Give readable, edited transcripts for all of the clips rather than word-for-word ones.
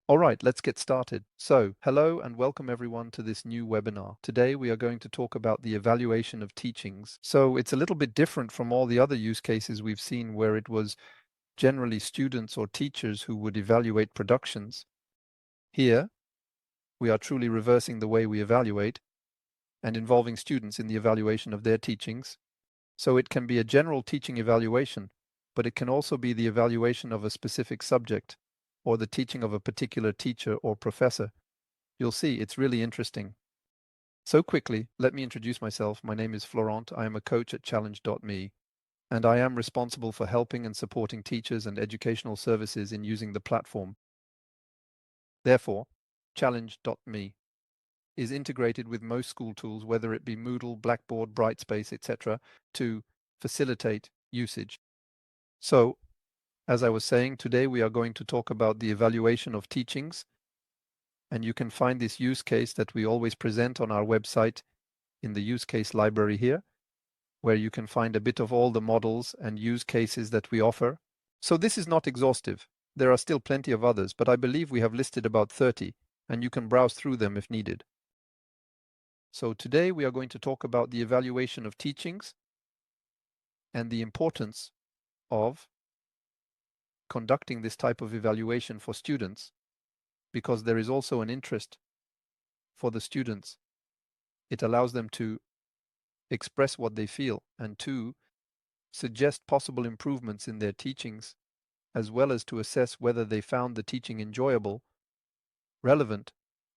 All right, let's get started. So, hello and welcome everyone to this new webinar. Today we are going to talk about the evaluation of teachings. So it's a little bit different from all the other use cases we've seen where it was generally students or teachers who would evaluate productions. Here, we are truly reversing the way we evaluate and involving students in the evaluation of their teachings. So it can be a general teaching evaluation, but it can also be the evaluation of a specific subject or the teaching of a particular teacher or professor. You'll see it's really interesting. So quickly, let me introduce myself. My name is Florent. I am a coach at Challenge.me, and I am responsible for helping and supporting teachers and educational services in using the platform. Therefore, Challenge.me is integrated with most school tools, whether it be Moodle, Blackboard, Brightspace, etc., to facilitate usage. So, as I was saying, today we are going to talk about the evaluation of teachings, and you can find this use case that we always present on our website in the use case library here, where you can find a bit of all the models and use cases that we offer. So this is not exhaustive. There are still plenty of others, but I believe we have listed about 30, and you can browse through them if needed. So today we are going to talk about the evaluation of teachings and the importance of conducting this type of evaluation for students, because there is also an interest for the students. It allows them to express what they feel and to suggest possible improvements in their teachings, as well as to assess whether they found the teaching enjoyable, relevant,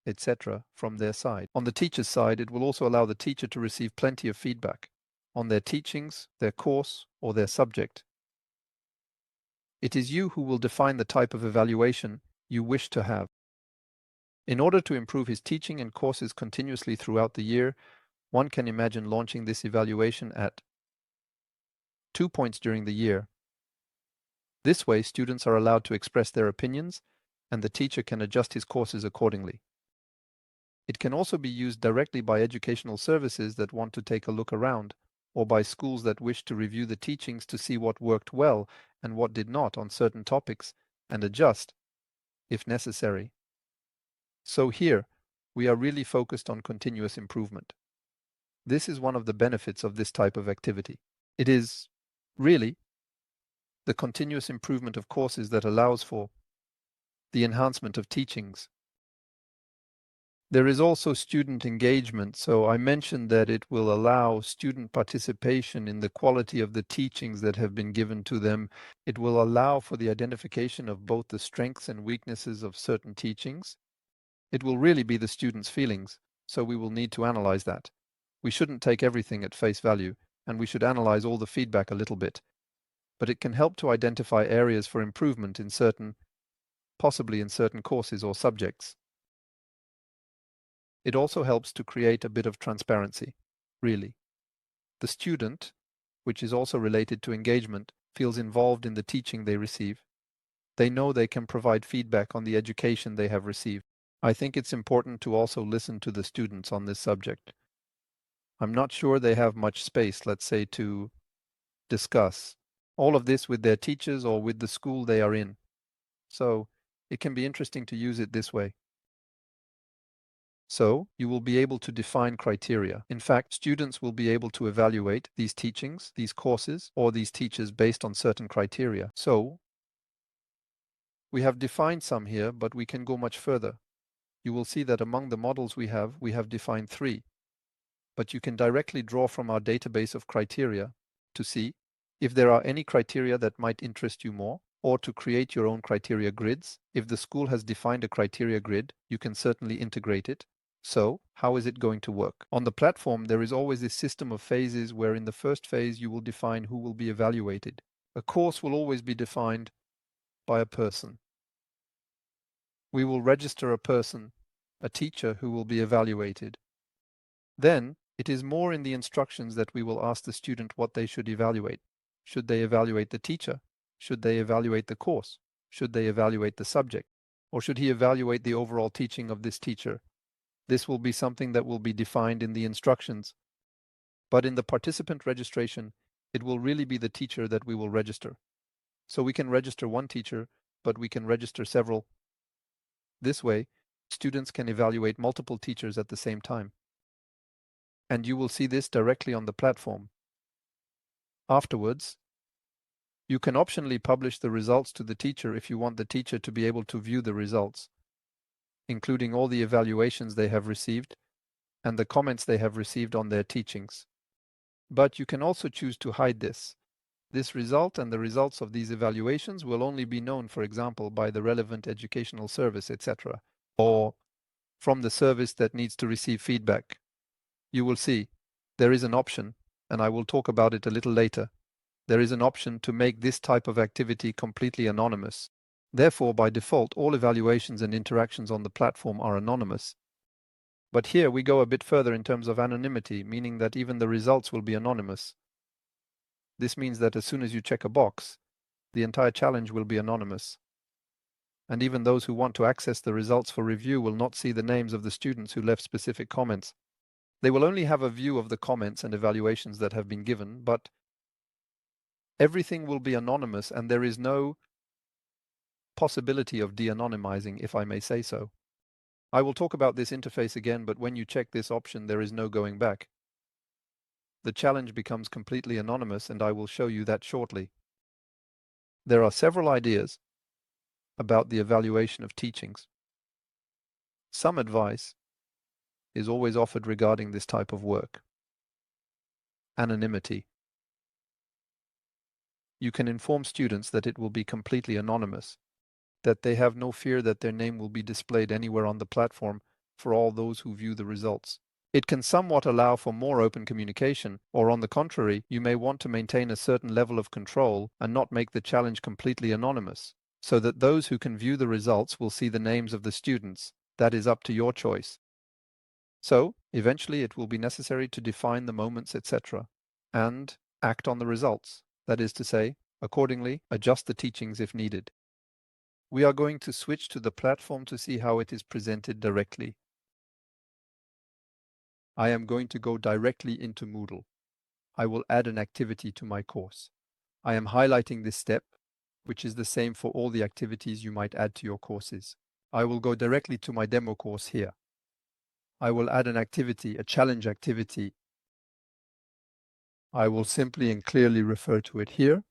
etc. from their side. On the teacher's side, it will also allow the teacher to receive plenty of feedback on their teachings, their course, or their subject. It is you who will define the type of evaluation you wish to have. In order to improve his teaching and courses continuously throughout the year, one can imagine launching this evaluation at 2 points during the year. This way, students are allowed to express their opinions, and the teacher can adjust his courses accordingly. It can also be used directly by educational services that want to take a look around, or by schools that wish to review the teachings to see what worked well and what did not on certain topics, and adjust, if necessary. So here, we are really focused on continuous improvement. This is one of the benefits of this type of activity. It is really the continuous improvement of courses that allows for the enhancement of teachings. There is also student engagement. So I mentioned that it will allow student participation in the quality of the teachings that have been given to them. It will allow for the identification of both the strengths and weaknesses of certain teachings. It will really be the student's feelings, so we will need to analyze that. We shouldn't take everything at face value, and we should analyze all the feedback a little bit. But it can help to identify areas for improvement in possibly in certain courses or subjects. It also helps to create a bit of transparency, really. The student, which is also related to engagement, feels involved in the teaching they receive. They know they can provide feedback on the education they have received. I think it's important to also listen to the students on this subject. I'm not sure they have much space, let's say, to discuss all of this with their teachers or with the school they are in. So it can be interesting to use it this way. So you will be able to define criteria. In fact, students will be able to evaluate these teachings, these courses, or these teachers based on certain criteria. So we have defined some here, but we can go much further. You will see that among the models we have defined 3. But you can directly draw from our database of criteria to see if there are any criteria that might interest you more, or to create your own criteria grids. If the school has defined a criteria grid, you can certainly integrate it. So, how is it going to work? On the platform, there is always this system of phases where in the first phase you will define who will be evaluated. A course will always be defined by a person. We will register a person, a teacher who will be evaluated. Then, it is more in the instructions that we will ask the student what they should evaluate. Should they evaluate the teacher? Should they evaluate the course? Should they evaluate the subject? Or should he evaluate the overall teaching of this teacher? This will be something that will be defined in the instructions. But in the participant registration, it will really be the teacher that we will register. So we can register one teacher, but we can register several This way, students can evaluate multiple teachers at the same time. And you will see this directly on the platform. Afterwards, you can optionally publish the results to the teacher if you want the teacher to be able to view the results, including all the evaluations they have received and the comments they have received on their teachings. But you can also choose to hide this. This result and the results of these evaluations will only be known, for example, by the relevant educational service, etc., or from the service that needs to receive feedback. You will see there is an option, and I will talk about it a little later. There is an option to make this type of activity completely anonymous. Therefore, by default, all evaluations and interactions on the platform are anonymous. But here we go a bit further in terms of anonymity, meaning that even the results will be anonymous. This means that as soon as you check a box, the entire challenge will be anonymous. And even those who want to access the results for review will not see the names of the students who left specific comments. They will only have a view of the comments and evaluations that have been given, but everything will be anonymous and there is no possibility of de-anonymizing, if I may say so. I will talk about this interface again, but when you check this option, there is no going back. The challenge becomes completely anonymous, and I will show you that shortly. There are several ideas about the evaluation of teachings. Some advice is always offered regarding this type of work. Anonymity. You can inform students that it will be completely anonymous, that they have no fear that their name will be displayed anywhere on the platform for all those who view the results. It can somewhat allow for more open communication, or on the contrary, you may want to maintain a certain level of control and not make the challenge completely anonymous, so that those who can view the results will see the names of the students. That is up to your choice. So, eventually it will be necessary to define the moments, etc., and act on the results. That is to say, accordingly, adjust the teachings if needed. We are going to switch to the platform to see how it is presented directly. I am going to go directly into Moodle. I will add an activity to my course. I am highlighting this step, which is the same for all the activities you might add to your courses. I will go directly to my demo course here. I will add an activity, a challenge activity. I will simply and clearly refer to it here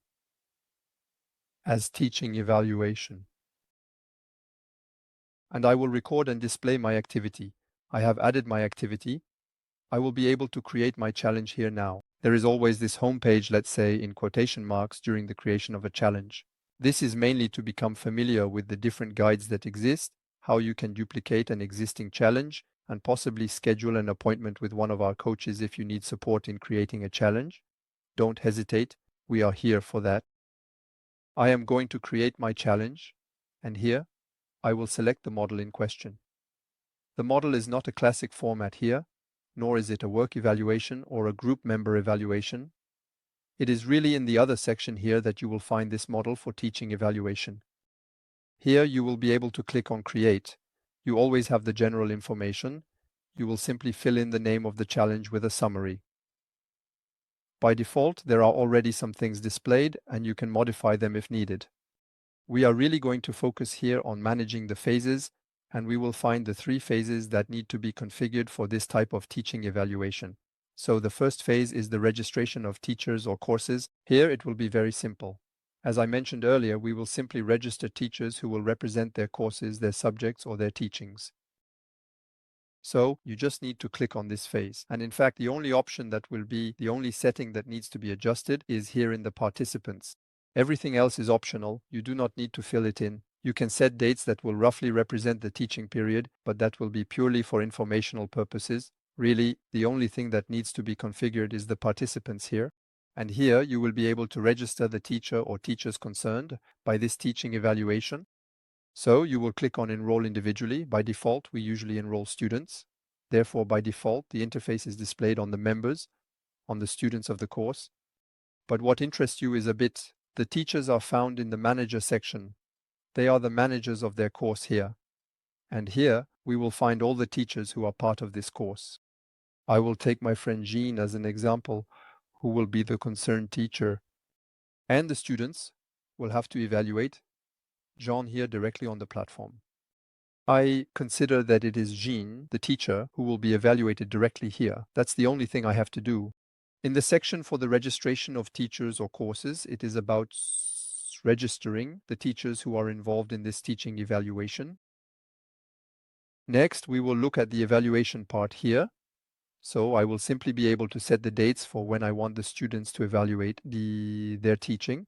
as teaching evaluation. And I will record and display my activity. I have added my activity. I will be able to create my challenge here now. There is always this home page, let's say in quotation marks, during the creation of a challenge. This is mainly to become familiar with the different guides that exist, how you can duplicate an existing challenge, and possibly schedule an appointment with one of our coaches if you need support in creating a challenge. Don't hesitate, we are here for that. I am going to create my challenge, and here I will select the model in question. The model is not a classic format here, nor is it a work evaluation or a group member evaluation. It is really in the other section here that you will find this model for teaching evaluation. Here you will be able to click on Create. You always have the general information. You will simply fill in the name of the challenge with a summary. By default, there are already some things displayed, and you can modify them if needed. We are really going to focus here on managing the phases, and we will find the 3 phases that need to be configured for this type of teaching evaluation. So the first phase is the registration of teachers or courses. Here it will be very simple. As I mentioned earlier, we will simply register teachers who will represent their courses, their subjects, or their teachings. So you just need to click on this phase. And in fact, the only option that will be the only setting that needs to be adjusted is here in the participants. Everything else is optional. You do not need to fill it in. You can set dates that will roughly represent the teaching period, but that will be purely for informational purposes. Really, the only thing that needs to be configured is the participants here. And here you will be able to register the teacher or teachers concerned by this teaching evaluation. So you will click on Enroll individually. By default, we usually enroll students. Therefore, by default, the interface is displayed on the members, on the students of the course. But what interests you is a bit, the teachers are found in the Manager section. They are the managers of their course here. And here, we will find all the teachers who are part of this course. I will take my friend Jean as an example, who will be the concerned teacher. And the students will have to evaluate Jean here directly on the platform. I consider that it is Jean, the teacher, who will be evaluated directly here. That's the only thing I have to do. In the section for the registration of teachers or courses, it is about registering the teachers who are involved in this teaching evaluation. Next, we will look at the evaluation part here. So I will simply be able to set the dates for when I want the students to evaluate their teaching.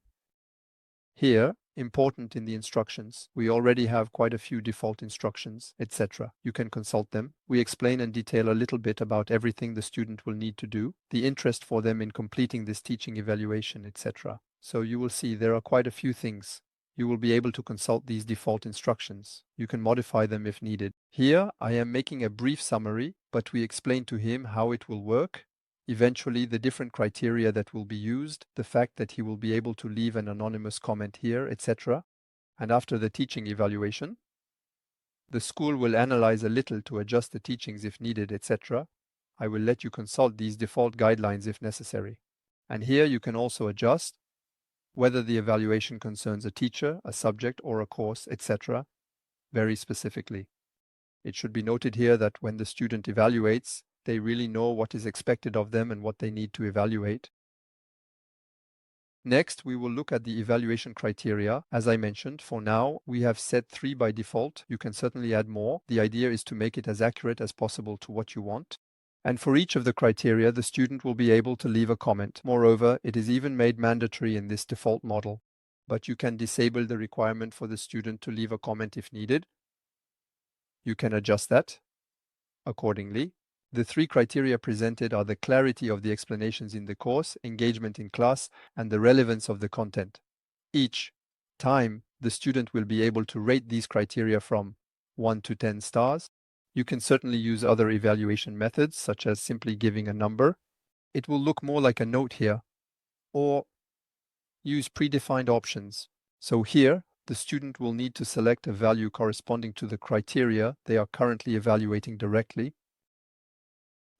Here, important in the instructions, we already have quite a few default instructions, etc. You can consult them. We explain and detail a little bit about everything the student will need to do, the interest for them in completing this teaching evaluation, etc. So you will see there are quite a few things. You will be able to consult these default instructions. You can modify them if needed. Here, I am making a brief summary, but we explain to him how it will work, eventually the different criteria that will be used, the fact that he will be able to leave an anonymous comment here, etc. And after the teaching evaluation, the school will analyze a little to adjust the teachings if needed, etc. I will let you consult these default guidelines if necessary. And here you can also adjust whether the evaluation concerns a teacher, a subject, or a course, etc. very specifically. It should be noted here that when the student evaluates, they really know what is expected of them and what they need to evaluate. Next, we will look at the evaluation criteria. As I mentioned, for now, we have set 3 by default. You can certainly add more. The idea is to make it as accurate as possible to what you want. And for each of the criteria, the student will be able to leave a comment. Moreover, it is even made mandatory in this default model. But you can disable the requirement for the student to leave a comment if needed. You can adjust that accordingly. The 3 criteria presented are the clarity of the explanations in the course, engagement in class, and the relevance of the content. Each time, the student will be able to rate these criteria from 1 to 10 stars. You can certainly use other evaluation methods, such as simply giving a number. It will look more like a note here, or use predefined options. So here, the student will need to select a value corresponding to the criteria they are currently evaluating directly.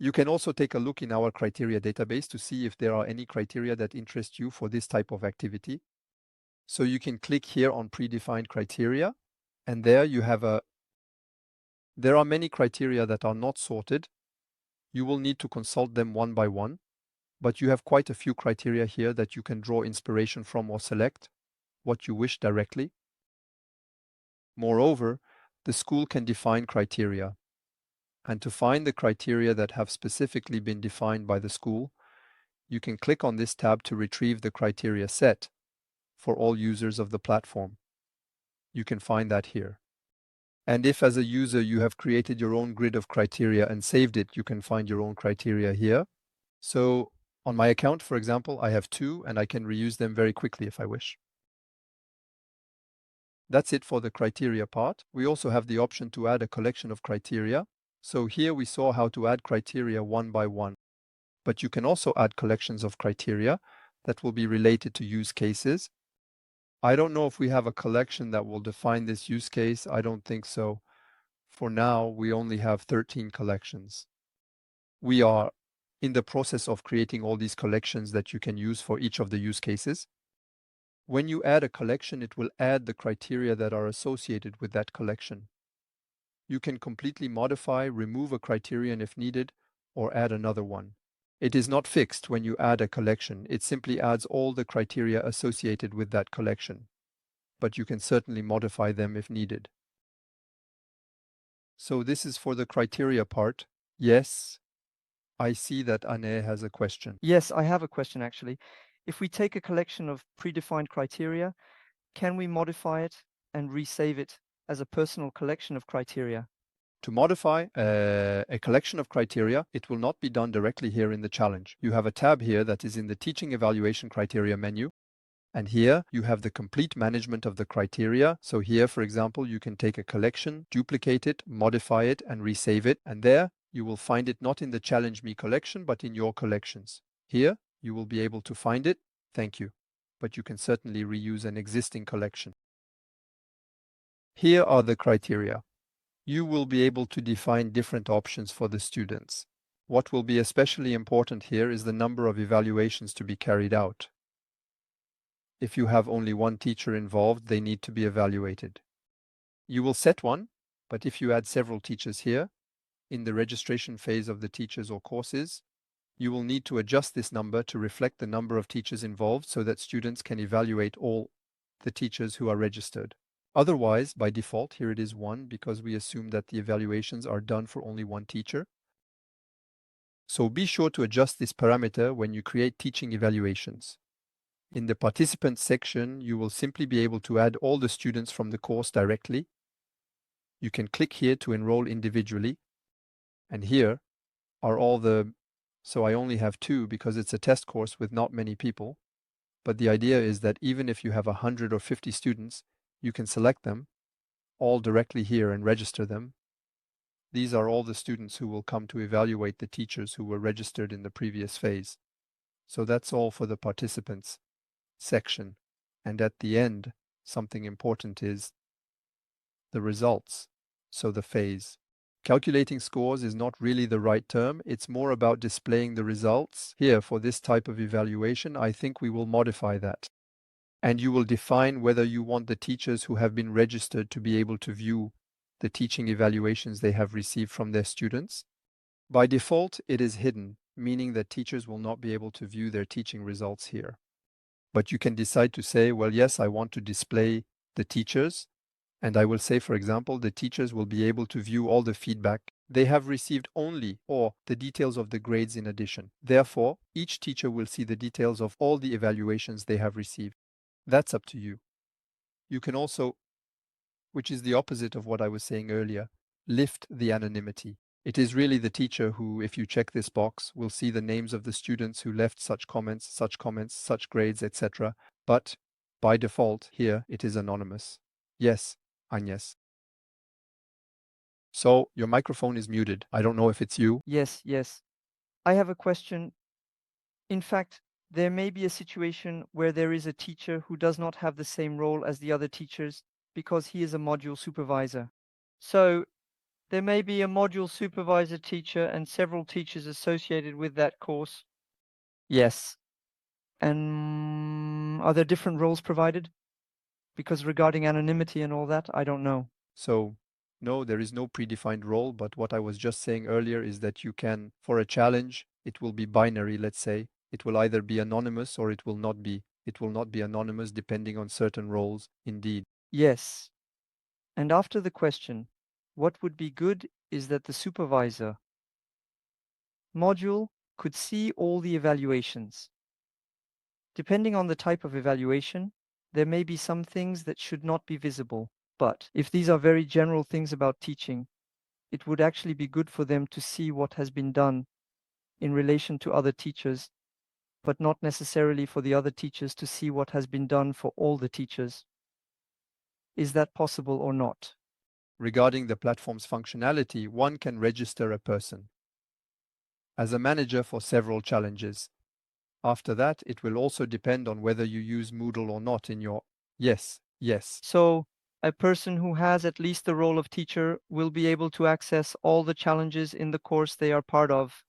You can also take a look in our criteria database to see if there are any criteria that interest you for this type of activity. So you can click here on predefined criteria, and there you have there are many criteria that are not sorted. You will need to consult them one by one, but you have quite a few criteria here that you can draw inspiration from or select what you wish directly. Moreover, the school can define criteria. And to find the criteria that have specifically been defined by the school, you can click on this tab to retrieve the criteria set for all users of the platform. You can find that here. And if as a user you have created your own grid of criteria and saved it, you can find your own criteria here. So on my account, for example, I have 2 and I can reuse them very quickly if I wish. That's it for the criteria part. We also have the option to add a collection of criteria. So here we saw how to add criteria one by one. But you can also add collections of criteria that will be related to use cases. I don't know if we have a collection that will define this use case. I don't think so. For now, we only have 13 collections. We are in the process of creating all these collections that you can use for each of the use cases. When you add a collection, it will add the criteria that are associated with that collection. You can completely modify, remove a criterion if needed, or add another one. It is not fixed when you add a collection. It simply adds all the criteria associated with that collection. But you can certainly modify them if needed. So this is for the criteria part. Yes, I see that Anne has a question. Yes, I have a question actually. If we take a collection of predefined criteria, can we modify it and resave it as a personal collection of criteria? To modify a collection of criteria, it will not be done directly here in the challenge. You have a tab here that is in the Teaching Evaluation Criteria menu. And here you have the complete management of the criteria. So here, for example, you can take a collection, duplicate it, modify it, and resave it. And there you will find it not in the Challenge Me collection, but in your collections. Here you will be able to find it. Thank you. But you can certainly reuse an existing collection. Here are the criteria. You will be able to define different options for the students. What will be especially important here is the number of evaluations to be carried out. If you have only one teacher involved, they need to be evaluated. You will set one But if you add several teachers here, in the registration phase of the teachers or courses, you will need to adjust this number to reflect the number of teachers involved so that students can evaluate all the teachers who are registered. Otherwise, by default, here it is 1 because we assume that the evaluations are done for only one teacher. So be sure to adjust this parameter when you create teaching evaluations. In the participants section, you will simply be able to add all the students from the course directly. You can click here to enroll individually. And here are all so I only have 2 because it's a test course with not many people. But the idea is that even if you have 100 or 50 students, you can select them all directly here and register them. These are all the students who will come to evaluate the teachers who were registered in the previous phase. So that's all for the participants section. And at the end, something important is the results, so the phase. Calculating scores is not really the right term. It's more about displaying the results. Here, for this type of evaluation, I think we will modify that. And you will define whether you want the teachers who have been registered to be able to view the teaching evaluations they have received from their students. By default, it is hidden, meaning that teachers will not be able to view their teaching results here. But you can decide to say, well, yes, I want to display the teachers. And I will say, for example, the teachers will be able to view all the feedback they have received only, or the details of the grades in addition. Therefore, each teacher will see the details of all the evaluations they have received. That's up to you. You can also, which is the opposite of what I was saying earlier, lift the anonymity. It is really the teacher who, if you check this box, will see the names of the students who left such comments, such grades, etc. But by default, here it is anonymous. Yes, Agnes. So your microphone is muted. I don't know if it's you. Yes, yes. I have a question. In fact, there may be a situation where there is a teacher who does not have the same role as the other teachers because he is a module supervisor. So there may be a module supervisor teacher and several teachers associated with that course. Yes. And are there different roles provided? Because regarding anonymity and all that, I don't know. So no, there is no predefined role, but what I was just saying earlier is that you can, for a challenge, it will be binary, let's say. It will either be anonymous or it will not be. It will not be anonymous depending on certain roles, indeed. Yes. And after the question, what would be good is that the supervisor module could see all the evaluations. Depending on the type of evaluation, there may be some things that should not be visible. But if these are very general things about teaching, it would actually be good for them to see what has been done in relation to other teachers, but not necessarily for the other teachers to see what has been done for all the teachers. Is that possible or not? Regarding the platform's functionality, one can register a person as a manager for several challenges. After that, it will also depend on whether you use Moodle or not in your... Yes. So a person who has at least the role of teacher will be able to access all the challenges in the course they are part of.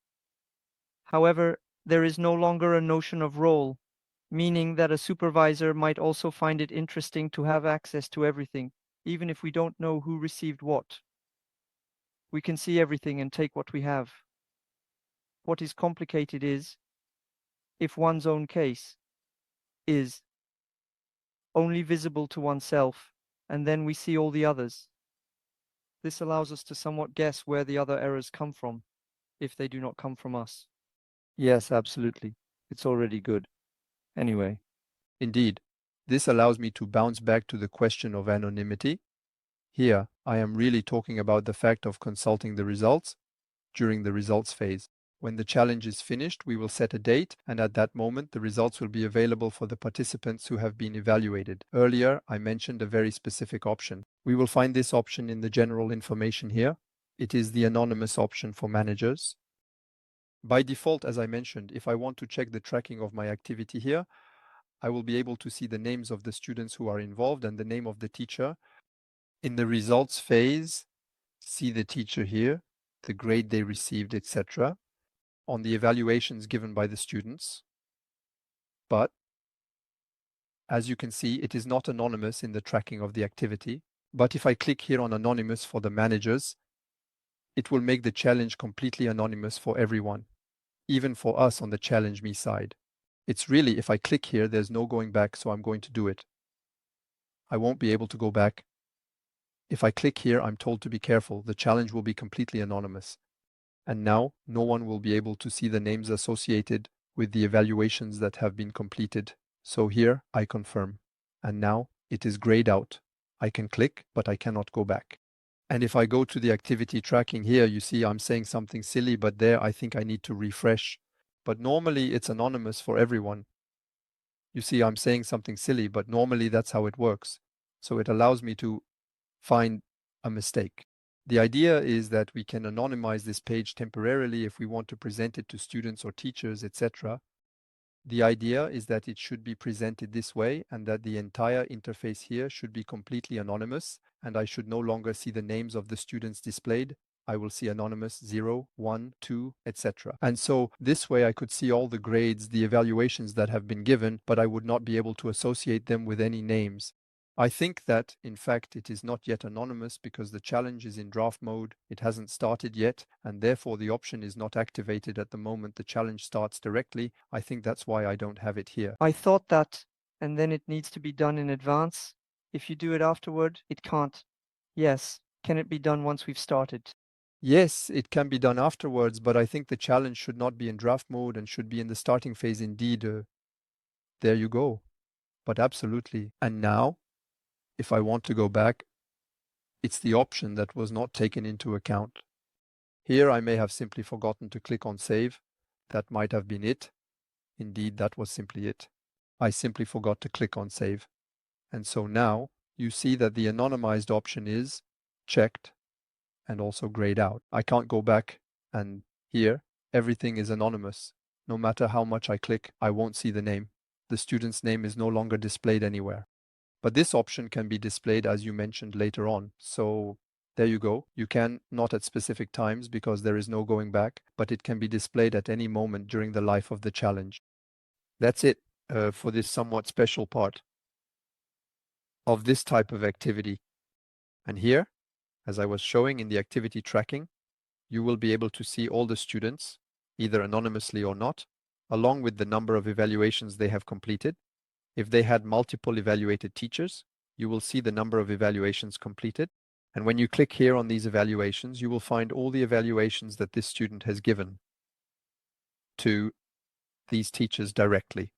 However, there is no longer a notion of role, meaning that a supervisor might also find it interesting to have access to everything, even if we don't know who received what. We can see everything and take what we have. What is complicated is if one's own case is only visible to oneself, and then we see all the others. This allows us to somewhat guess where the other errors come from, if they do not come from us. Yes, absolutely. It's already good. Anyway. Indeed, this allows me to bounce back to the question of anonymity. Here, I am really talking about the fact of consulting the results during the results phase. When the challenge is finished, we will set a date, and at that moment, the results will be available for the participants who have been evaluated. Earlier, I mentioned a very specific option. We will find this option in the general information here. It is the anonymous option for managers. By default, as I mentioned, if I want to check the tracking of my activity here, I will be able to see the names of the students who are involved and the name of the teacher. In the results phase, see the teacher here, the grade they received, etc. on the evaluations given by the students. But as you can see, it is not anonymous in the tracking of the activity. But if I click here on anonymous for the managers, it will make the challenge completely anonymous for everyone, even for us on the challenge me side. It's really, if I click here, there's no going back, so I'm going to do it. I won't be able to go back. If I click here, I'm told to be careful. The challenge will be completely anonymous. And now no one will be able to see the names associated with the evaluations that have been completed. So here I confirm. And now it is grayed out. I can click, but I cannot go back. And if I go to the activity tracking here, you see I'm saying something silly, but there I think I need to refresh. But normally it's anonymous for everyone. You see I'm saying something silly, but normally that's how it works. So it allows me to find a mistake. The idea is that we can anonymize this page temporarily if we want to present it to students or teachers, etc. The idea is that it should be presented this way and that the entire interface here should be completely anonymous, and I should no longer see the names of the students displayed. I will see anonymous 0, 1, 2, etc. And so this way I could see all the grades, the evaluations that have been given, but I would not be able to associate them with any names. I think that, in fact, it is not yet anonymous because the challenge is in draft mode, it hasn't started yet, and therefore the option is not activated at the moment the challenge starts directly. I think that's why I don't have it here. I thought that, and then it needs to be done in advance. If you do it afterward, it can't. Yes, can it be done once we've started? Yes, it can be done afterwards, but I think the challenge should not be in draft mode and should be in the starting phase indeed. There you go. But absolutely. And now, if I want to go back, it's the option that was not taken into account. Here I may have simply forgotten to click on save. That might have been it. Indeed, that was simply it. I simply forgot to click on save. And so now you see that the anonymized option is checked and also grayed out. I can't go back, and here everything is anonymous. No matter how much I click, I won't see the name. The student's name is no longer displayed anywhere. But this option can be displayed as you mentioned later on. So there you go. You can, not at specific times because there is no going back, but it can be displayed at any moment during the life of the challenge. That's it for this somewhat special part of this type of activity. And here, as I was showing in the activity tracking, you will be able to see all the students, either anonymously or not, along with the number of evaluations they have completed. If they had multiple evaluated teachers, you will see the number of evaluations completed. And when you click here on these evaluations, you will find all the evaluations that this student has given to these teachers directly.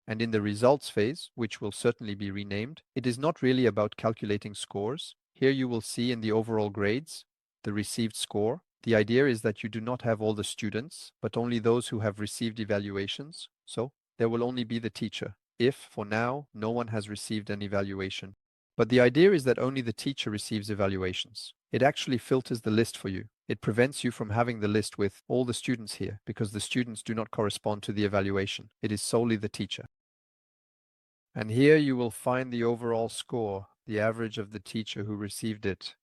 And in the results phase, which will certainly be renamed, it is not really about calculating scores. Here you will see in the overall grades, the received score. The idea is that you do not have all the students, but only those who have received evaluations. So there will only be the teacher, if, for now, no one has received an evaluation. But the idea is that only the teacher receives evaluations. It actually filters the list for you. It prevents you from having the list with all the students here because the students do not correspond to the evaluation. It is solely the teacher. And here you will find the overall score, the average of the teacher who received it.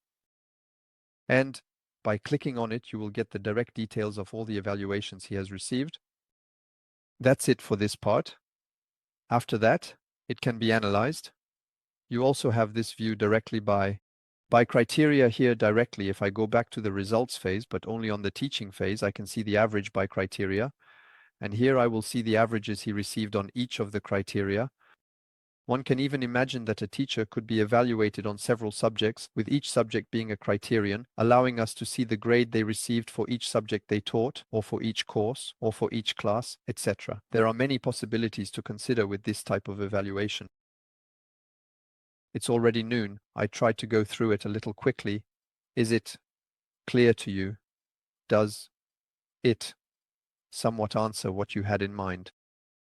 And by clicking on it, you will get the direct details of all the evaluations he has received. That's it for this part. After that, it can be analyzed. You also have this view directly by criteria here directly. If I go back to the results phase, but only on the teaching phase, I can see the average by criteria. And here I will see the averages he received on each of the criteria. One can even imagine that a teacher could be evaluated on several subjects, with each subject being a criterion, allowing us to see the grade they received for each subject they taught, or for each course, or for each class, etc. There are many possibilities to consider with this type of evaluation. It's already noon. I tried to go through it a little quickly. Is it clear to you? Does it somewhat answer what you had in mind?